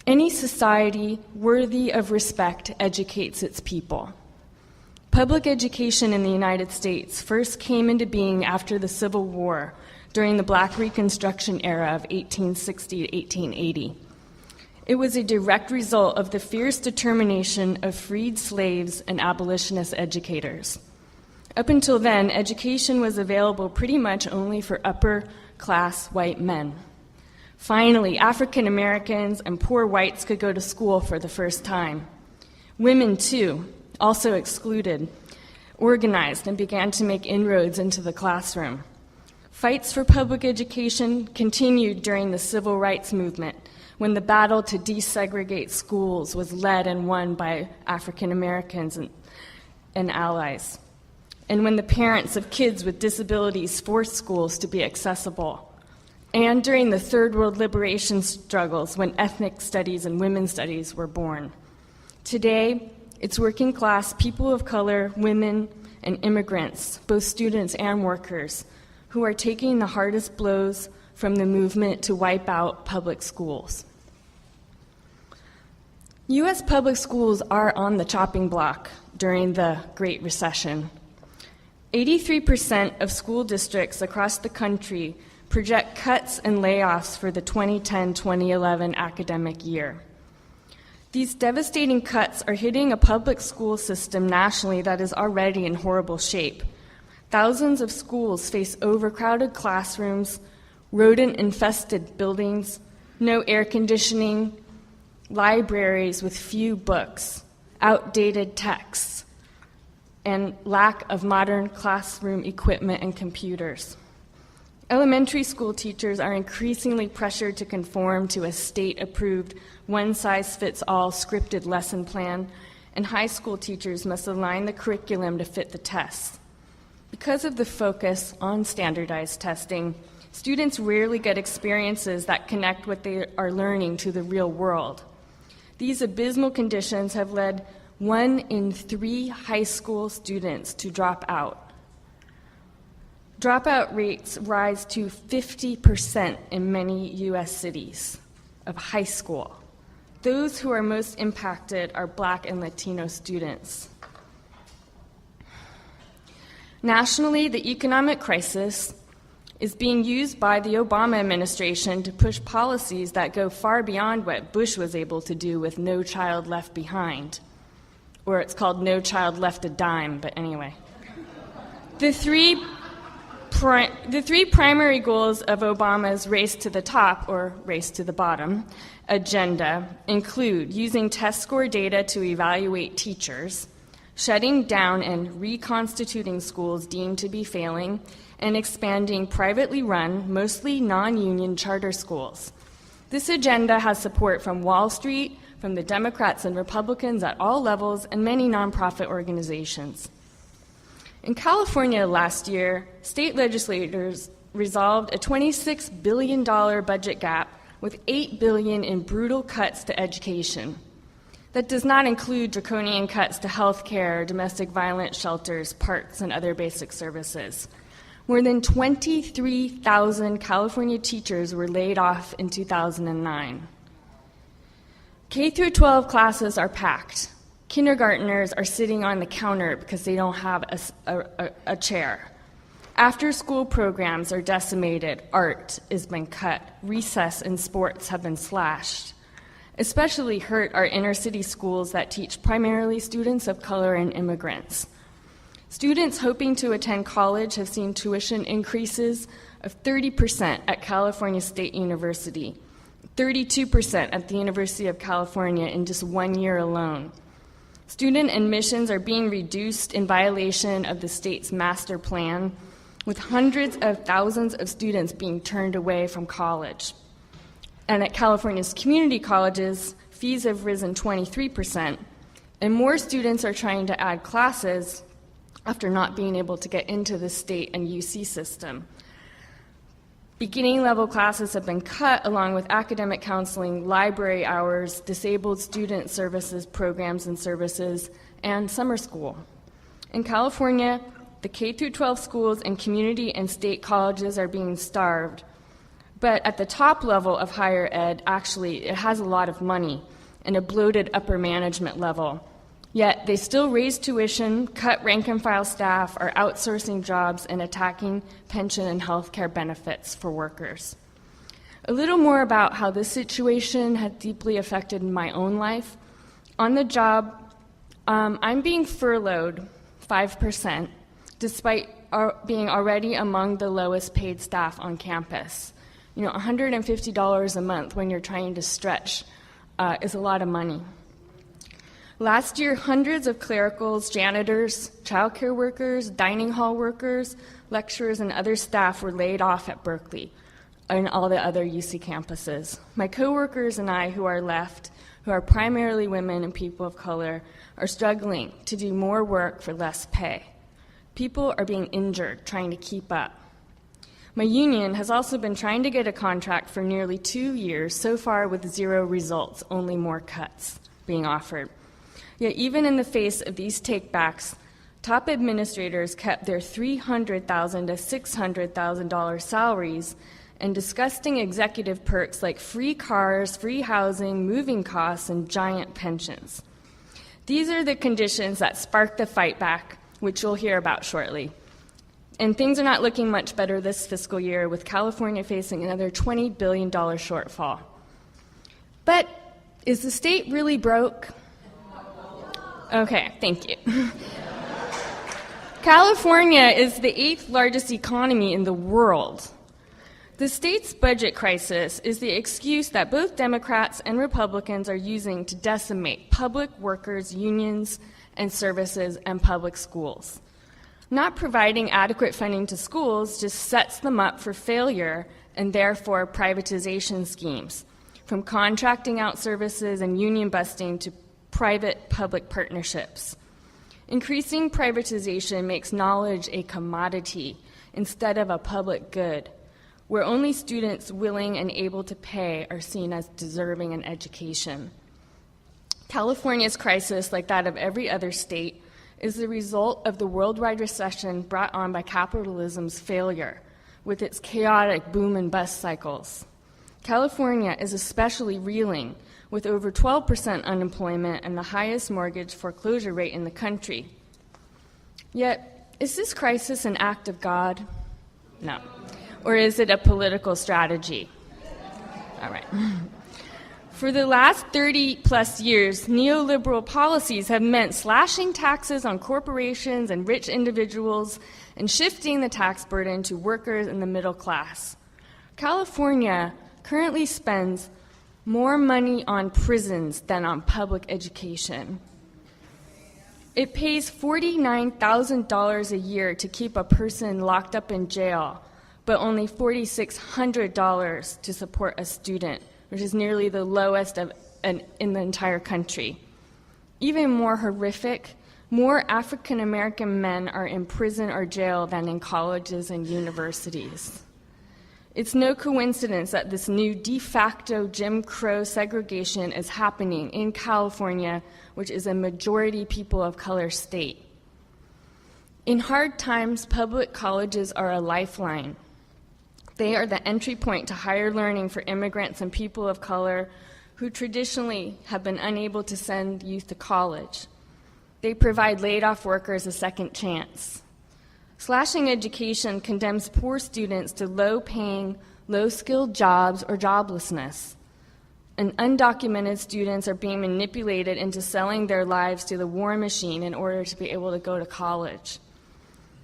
Any society worthy of respect educates its people. Public education in the United States first came into being after the Civil War during the Black Reconstruction era of 1860 to 1880. It was a direct result of the fierce determination of freed slaves and abolitionist educators. Up until then, education was available pretty much only for upper-class white men. Finally, African Americans and poor whites could go to school for the first time. Women, too, also excluded, organized and began to make inroads into the classroom. Fights for public education continued during the Civil Rights Movement, when the battle to desegregate schools was led and won by African Americans and allies, and when the parents of kids with disabilities forced schools to be accessible, and during the Third World liberation struggles when ethnic studies and women's studies were born. Today, it's working class, people of color, women, and immigrants, both students and workers, who are taking the hardest blows from the movement to wipe out public schools. U.S. public schools are on the chopping block during the Great Recession. 83% of school districts across the country project cuts and layoffs for the 2010-2011 academic year. These devastating cuts are hitting a public school system nationally that is already in horrible shape. Thousands of schools face overcrowded classrooms, rodent-infested buildings, no air conditioning, libraries with few books, outdated texts, and lack of modern classroom equipment and computers. Elementary school teachers are increasingly pressured to conform to a state-approved, one-size-fits-all scripted lesson plan, and high school teachers must align the curriculum to fit the tests. Because of the focus on standardized testing, students rarely get experiences that connect what they are learning to the real world. These abysmal conditions have led 1 in 3 high school students to drop out. Dropout rates rise to 50% in many U.S. cities of high school. Those who are most impacted are Black and Latino students. Nationally, the economic crisis is being used by the Obama administration to push policies that go far beyond what Bush was able to do with No Child Left Behind, or it's called No Child Left a Dime, but anyway. The three primary goals of Obama's race to the top, or race to the bottom, agenda include using test score data to evaluate teachers, shutting down and reconstituting schools deemed to be failing, and expanding privately run, mostly non-union charter schools. This agenda has support from Wall Street, from the Democrats and Republicans at all levels, and many nonprofit organizations. In California last year, state legislators resolved a $26 billion budget gap with $8 billion in brutal cuts to education. That does not include draconian cuts to health care, domestic violence shelters, parks, and other basic services. More than 23,000 California teachers were laid off in 2009. K-12 classes are packed. Kindergartners are sitting on the counter because they don't have a chair. After-school programs are decimated. Art has been cut. Recess and sports have been slashed. Especially hurt are inner-city schools that teach primarily students of color and immigrants. Students hoping to attend college have seen tuition increases of 30% at California State University, 32% at the University of California in just 1 year alone. Student admissions are being reduced in violation of the state's master plan, with hundreds of thousands of students being turned away from college. And at California's community colleges, fees have risen 23%, and more students are trying to add classes after not being able to get into the state and UC system. Beginning level classes have been cut along with academic counseling, library hours, disabled student services programs and services, and summer school. In California, the K-12 schools and community and state colleges are being starved But at the top level of higher ed, actually, it has a lot of money and a bloated upper management level. Yet they still raise tuition, cut rank-and-file staff, are outsourcing jobs, and attacking pension and health care benefits for workers. A little more about how this situation had deeply affected my own life. On the job, I'm being furloughed 5%, despite being already among the lowest paid staff on campus. You know, $150 a month when you're trying to stretch is a lot of money. Last year, hundreds of clericals, janitors, childcare workers, dining hall workers, lecturers, and other staff were laid off at Berkeley and all the other UC campuses. My coworkers and I, who are left, who are primarily women and people of color, are struggling to do more work for less pay. People are being injured trying to keep up. My union has also been trying to get a contract for nearly 2 years, so far with zero results, only more cuts being offered. Yet even in the face of these takebacks, top administrators kept their $300,000 to $600,000 salaries and disgusting executive perks like free cars, free housing, moving costs, and giant pensions. These are the conditions that sparked the fight back, which you'll hear about shortly. And things are not looking much better this fiscal year, with California facing another $20 billion shortfall. But is the state really broke? Okay, thank you. California is the 8th largest economy in the world. The state's budget crisis is the excuse that both Democrats and Republicans are using to decimate public workers, unions, and services and public schools. Not providing adequate funding to schools just sets them up for failure and therefore privatization schemes, from contracting out services and union busting to private-public partnerships. Increasing privatization makes knowledge a commodity instead of a public good, where only students willing and able to pay are seen as deserving an education. California's crisis, like that of every other state, is the result of the worldwide recession brought on by capitalism's failure, with its chaotic boom and bust cycles. California is especially reeling, with over 12% unemployment and the highest mortgage foreclosure rate in the country. Yet, is this crisis an act of God? No. Or is it a political strategy? All right. For the last 30-plus years, neoliberal policies have meant slashing taxes on corporations and rich individuals and shifting the tax burden to workers and the middle class. California currently spends more money on prisons than on public education. It pays $49,000 a year to keep a person locked up in jail, but only $4,600 to support a student, which is nearly the lowest in the entire country. Even more horrific, more African American men are in prison or jail than in colleges and universities. It's no coincidence that this new de facto Jim Crow segregation is happening in California, which is a majority people of color state. In hard times, public colleges are a lifeline. They are the entry point to higher learning for immigrants and people of color who traditionally have been unable to send youth to college. They provide laid-off workers a second chance. Slashing education condemns poor students to low-paying, low-skilled jobs or joblessness. And undocumented students are being manipulated into selling their lives to the war machine in order to be able to go to college.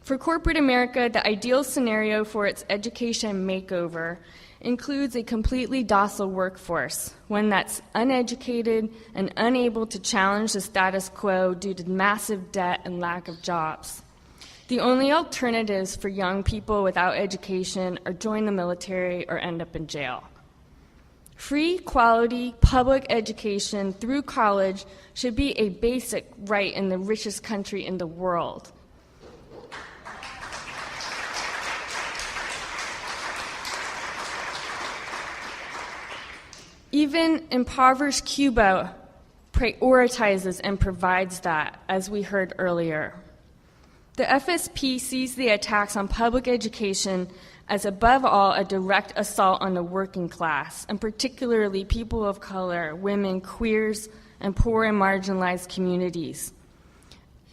For corporate America, the ideal scenario for its education makeover includes a completely docile workforce, one that's uneducated and unable to challenge the status quo due to massive debt and lack of jobs. The only alternatives for young people without education are join the military or end up in jail. Free, quality, public education through college should be a basic right in the richest country in the world. Even impoverished Cuba prioritizes and provides that, as we heard earlier. The FSP sees the attacks on public education as above all a direct assault on the working class, and particularly people of color, women, queers, and poor and marginalized communities.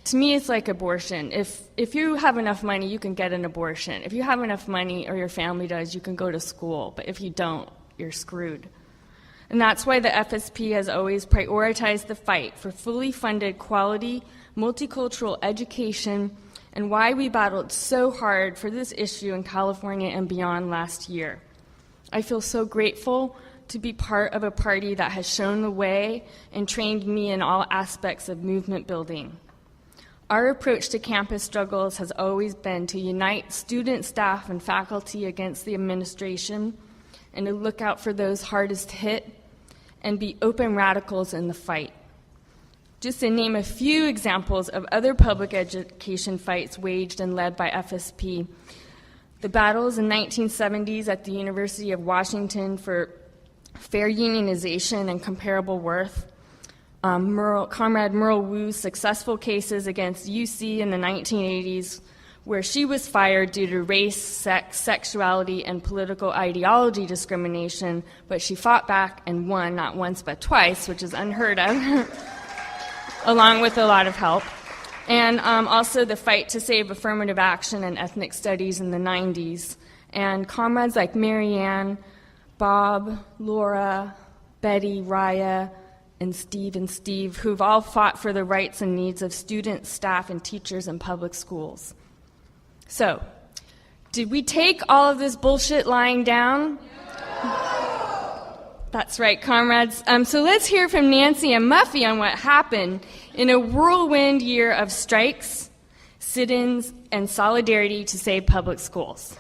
To me, it's like abortion. If you have enough money, you can get an abortion. If you have enough money, or your family does, you can go to school. But if you don't, you're screwed. And that's why the FSP has always prioritized the fight for fully funded, quality, multicultural education, and why we battled so hard for this issue in California and beyond last year. I feel so grateful to be part of a party that has shown the way and trained me in all aspects of movement building. Our approach to campus struggles has always been to unite student, staff, and faculty against the administration, and to look out for those hardest hit, and be open radicals in the fight. Just to name a few examples of other public education fights waged and led by FSP, the battles in 1970s at the University of Washington for fair unionization and comparable worth, Comrade Merle Wu's successful cases against UC in the 1980s, where she was fired due to race, sex, sexuality, and political ideology discrimination, but she fought back and won, not once but twice, which is unheard of, along with a lot of help. And also the fight to save affirmative action and ethnic studies in the 90s. And comrades like Marianne, Bob, Laura, Betty, Raya, and Steve, who've all fought for the rights and needs of students, staff, and teachers in public schools. So, did we take all of this bullshit lying down? That's right, comrades. So let's hear from Nancy and Muffy on what happened in a whirlwind year of strikes, sit-ins, and solidarity to save public schools.